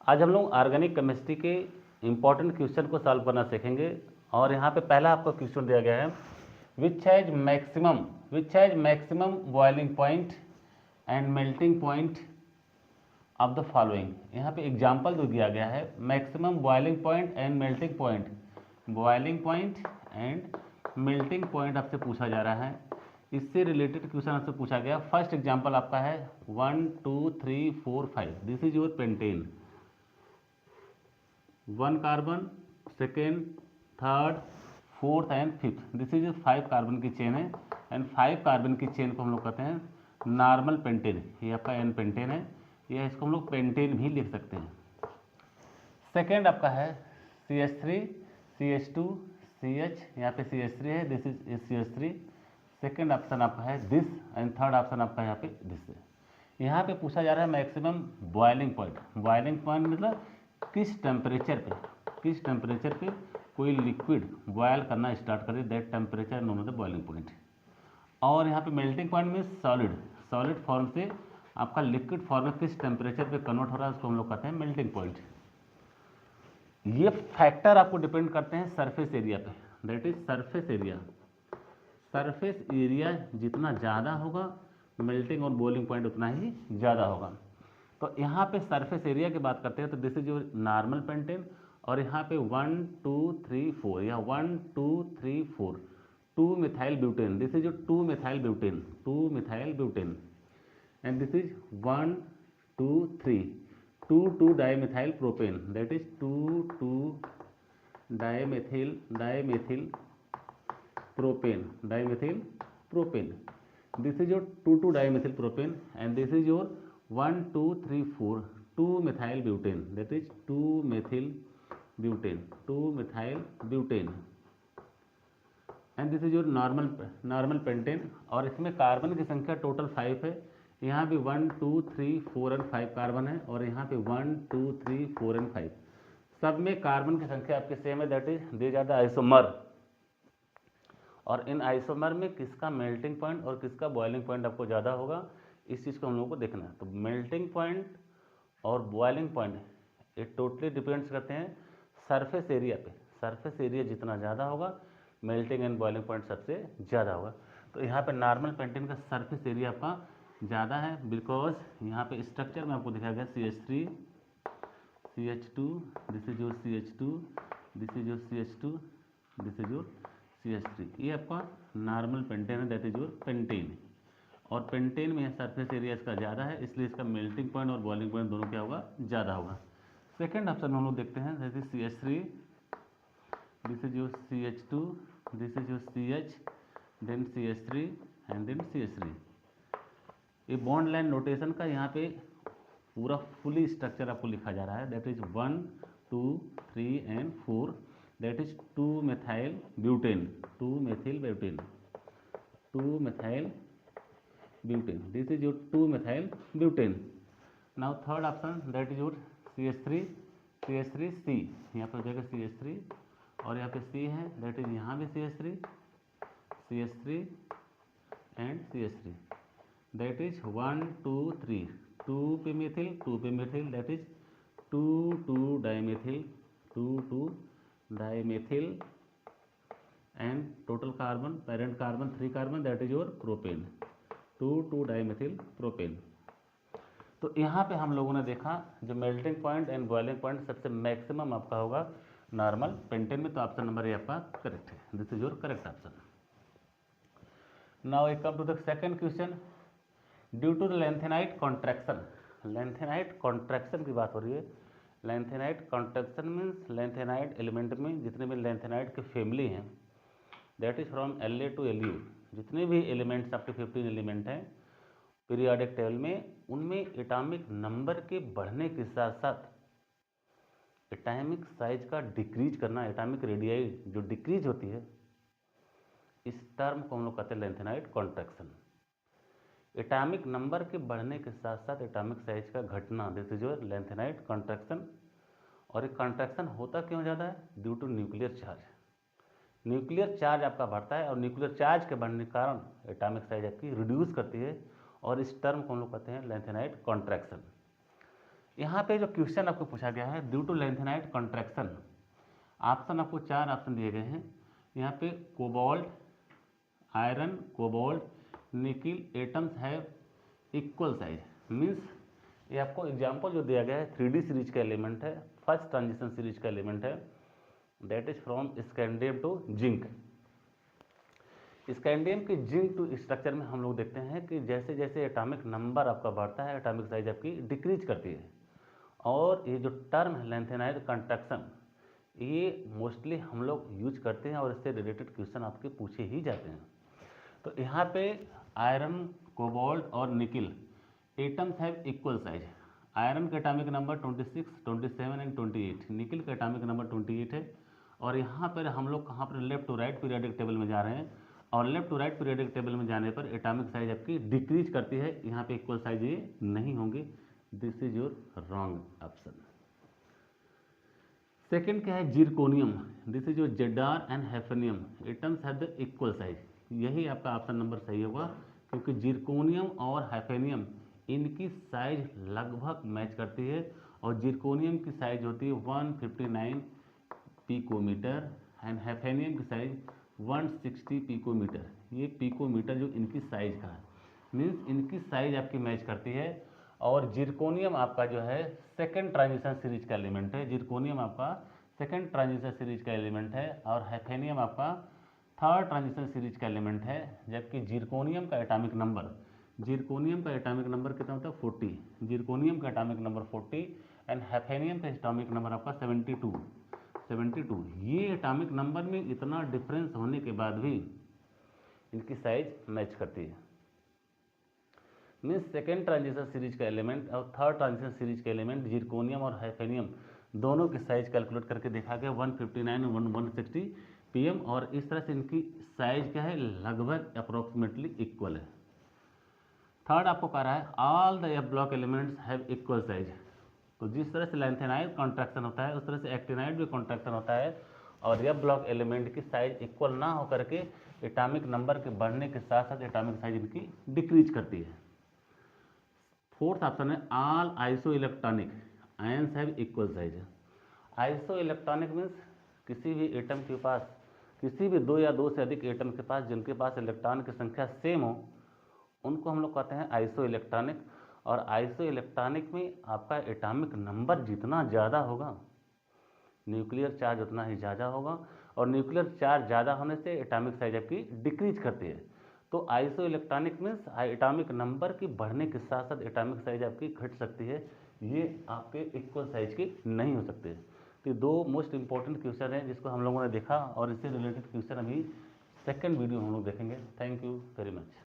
आज हम लोग ऑर्गेनिक केमिस्ट्री के इम्पॉर्टेंट क्वेश्चन को सॉल्व करना सीखेंगे। और यहाँ पे पहला आपको क्वेश्चन दिया गया है, which has maximum boiling point and melting point of the following. यहाँ पे एग्जाम्पल जो दिया गया है, maximum boiling point and melting point, boiling point and melting point आपसे पूछा जा रहा है। इससे रिलेटेड क्वेश्चन आपसे पूछा गया। फर्स्ट एग्जाम्पल आपका है 1 2 3 4 5, this is your pentane, 1 carbon, second, third, fourth and fifth, this is 5 carbon की चेन है। एंड 5 कार्बन की चेन को हम लोग कहते हैं नॉर्मल पेंटेन। ये आपका एन पेंटेन है, या इसको हम लोग पेंटेन भी लिख सकते हैं। सेकेंड आपका है CH3 CH2 CH, यहाँ पे CH3 है, this is CH3। Second option आपका है दिस, एंड थर्ड ऑप्शन आपका यहाँ पे दिस है। यहाँ पे पूछा जा रहा है maximum boiling point. Boiling point मतलब किस टेम्परेचर पे कोई लिक्विड बॉयल करना स्टार्ट करे, that temperature known as the boiling point. और यहाँ पे मेल्टिंग पॉइंट में सॉलिड फॉर्म से आपका लिक्विड फॉर्म में किस टेम्परेचर पे कन्वर्ट हो रहा है, उसको हम लोग कहते हैं मेल्टिंग पॉइंट। ये फैक्टर आपको डिपेंड करते हैं सरफेस एरिया पे, that is surface area. Surface area जितना ज़्यादा होगा, मेल्टिंग और बॉइलिंग पॉइंट उतना ही ज़्यादा होगा। तो यहाँ पे सरफेस एरिया की बात करते हैं तो this is your normal pentane. और यहाँ पे 1 2 3 4 या 1 2 3 4 2 methyl butane, this is your 2 methyl butane. And this is 1 2 3 2 dimethyl propane, that is 2 dimethyl propane. This is your 2 dimethyl propane, and this is your 1 2 3 4 2 methyl butane, that is 2 methyl butane, and this is your normal pentane। और इसमें carbon की संख्या total 5 है। यहाँ भी 1 2 3 4 and 5 carbon है, और यहाँ पे 1 2 3 4 एंड 5, सब में कार्बन की संख्या आपके सेम है, दैट इज दे ज़्यादा आइसोमर। और इन आइसोमर में किसका मेल्टिंग पॉइंट और किसका बॉइलिंग पॉइंट आपको ज़्यादा होगा, इस चीज़ को हम लोगों को देखना है। तो मेल्टिंग पॉइंट और बॉइलिंग पॉइंट ये टोटली डिपेंड्स करते हैं सरफेस एरिया पे। सरफेस एरिया जितना ज़्यादा होगा, मेल्टिंग एंड बॉइलिंग पॉइंट सबसे ज़्यादा होगा। तो यहाँ पे नॉर्मल पेंटेन का सरफेस एरिया आपका ज़्यादा है, बिकॉज यहाँ पे स्ट्रक्चर में आपको दिखाया गया CH3 CH2, this is your CH2, this is your CH2, this is your CH3। ये आपका नॉर्मल पेंटेन है, दैट इज योर पेंटेन। और पेंटेन में सरफेस एरिया इसका ज़्यादा है, इसलिए इसका मेल्टिंग पॉइंट और बॉइलिंग पॉइंट दोनों क्या होगा, ज़्यादा होगा। सेकेंड ऑप्शन में हम लोग देखते हैं, that is CH3, this is your CH2, this is your CH, then CH3 and then CH3। ये बॉन्ड लाइन नोटेशन का यहाँ पे पूरा फुली स्ट्रक्चर आपको लिखा जा रहा है, that is 1 2 3 and 4, that is 2 methyl butane, this is your 2 methyl butane। now third option, that is your CH3 C, यहाँ पर हो जाएगा CH3, और यहाँ पे C है, that is यहाँ भी CH3 and CH3, that is 1 2 3 2 पे methyl, that is 2 dimethyl and total carbon, parent carbon 3 carbon, that is your propane, 2 dimethyl propane। तो यहाँ पे हम लोगों ने देखा जो melting point and boiling point सबसे मैक्सिमम आपका होगा नॉर्मल पेंटेन में। तो ऑप्शन नंबर ये आपका करेक्ट है, this is your correct option. Now we come to the second question, due to the lanthanide contraction की बात हो रही है। Lanthanide contraction means lanthanide element में जितने भी लेंथेनाइट की फैमिली हैं, that is from La to Lu, जितने भी एलिमेंट्स आपके 15 एलिमेंट हैं पीरियोडिक टेबल में, उनमें एटॉमिक नंबर के बढ़ने के साथ साथ एटॉमिक साइज का डिक्रीज करना, एटॉमिक रेडियाई जो डिक्रीज होती है, इस टर्म को हम लोग कहते हैं लेंथेनाइट कॉन्ट्रैक्शन। एटॉमिक नंबर के बढ़ने के साथ साथ एटॉमिक साइज का घटना, this is your lanthanide contraction. और ये कॉन्ट्रैक्शन होता क्यों ज़्यादा है, due to nuclear charge. Nuclear charge आपका बढ़ता है, और न्यूक्लियर चार्ज के बढ़ने के कारण एटॉमिक साइज आपकी रिड्यूस करती है, और इस टर्म को हम लोग कहते हैं लेंथेनाइट कॉन्ट्रैक्शन। यहाँ पे जो क्वेश्चन आपको पूछा गया है, due to lanthanide contraction, option आपको 4 ऑप्शन दिए गए हैं। यहाँ पे cobalt, iron, cobalt, nickel atoms have equal size, means ये आपको एग्जाम्पल जो दिया गया है 3D सीरीज का एलिमेंट है, फर्स्ट ट्रांजिशन सीरीज का एलिमेंट है, that is from scandium to zinc. Scandium के जिंक टू स्ट्रक्चर में हम लोग देखते हैं कि जैसे जैसे एटॉमिक नंबर आपका बढ़ता है, एटॉमिक साइज आपकी डिक्रीज करती है। और ये जो टर्म है लैंथेनाइट कॉन्ट्रैक्शन, ये मोस्टली हम लोग यूज करते हैं और इससे रिलेटेड क्वेश्चन आपके पूछे ही जाते हैं। तो यहाँ पे आयरन, कोबाल्ट और nickel atoms have equal size. Iron का एटॉमिक नंबर 26, 27 एंड 28, निकिल का एटॉमिक नंबर 28 है। और यहाँ पर हम लोग कहाँ पर left to right periodic table में जा रहे हैं, और left to right periodic table में जाने पर एटॉमिक साइज आपकी डिक्रीज करती है, यहाँ पे इक्वल साइज ये नहीं होंगे। This is your wrong option. Second क्या है, zirconium, this is your Z R and hafnium atoms have the equal size, यही आपका ऑप्शन नंबर सही होगा, क्योंकि जिरकोनियम और हैफेनियम इनकी साइज लगभग मैच करती है। और जिरकोनियम की साइज होती है 159 पिकोमीटर एंड हैफेनियम की साइज 160 पिकोमीटर। ये पिकोमीटर जो इनकी साइज का है, मीन्स इनकी साइज आपकी मैच करती है। और जिरकोनियम आपका जो है सेकंड ट्रांजिशन सीरीज का एलिमेंट है, जिरकोनियम आपका सेकंड ट्रांजिशन सीरीज का एलिमेंट है, और हैफेनियम आपका थर्ड ट्रांजिशन सीरीज का एलिमेंट है। जबकि जिरकोनियम का एटॉमिक नंबर, जिरकोनियम का एटॉमिक नंबर कितना होता है 40, जिरकोनियम का एटॉमिक नंबर 40 एंड हैफेनियम का एटॉमिक नंबर आपका 72। ये एटॉमिक नंबर में इतना डिफरेंस होने के बाद भी इनकी साइज मैच करती है। मीन्स सेकेंड ट्रांजिशन सीरीज का एलिमेंट और थर्ड ट्रांजिशन सीरीज का एलिमेंट जिरकोनियम और हैफेनियम दोनों की साइज कैलकुलेट करके देखा गया 159 और 160 पीएम, और इस तरह से इनकी साइज क्या है लगभग अप्रोक्सीमेटली इक्वल है। थर्ड आपको कह रहा है all the F block elements have equal size. तो जिस तरह से लैंथेनाइट कॉन्ट्रैक्शन होता है उस तरह से एक्टिनाइट भी कॉन्ट्रैक्शन होता है, और एफ ब्लॉक एलिमेंट की साइज इक्वल ना होकर के एटॉमिक नंबर के बढ़ने के साथ साथ एटॉमिक साइज इनकी डिक्रीज करती है। फोर्थ ऑप्शन है all iso electronic ions have equal size. Iso electronic means किसी भी एटम के पास, किसी भी दो या दो से अधिक एटम के पास जिनके पास इलेक्ट्रॉन की संख्या सेम हो, उनको हम लोग कहते हैं आइसो इलेक्ट्रॉनिक। और आइसो इलेक्ट्रॉनिक में आपका एटॉमिक नंबर जितना ज़्यादा होगा, न्यूक्लियर चार्ज उतना ही ज़्यादा होगा, और न्यूक्लियर चार्ज ज़्यादा होने से एटॉमिक साइज आपकी डिक्रीज करती है। तो iso electronic means atomic number की बढ़ने के साथ साथ एटॉमिक साइज आपकी घट सकती है, ये आपके इक्वल साइज की नहीं हो सकते। तो ये दो मोस्ट इंपॉर्टेंट क्वेश्चन हैं जिसको हम लोगों ने देखा, और इससे रिलेटेड क्वेश्चन अभी सेकंड वीडियो हम लोग देखेंगे। Thank you very much.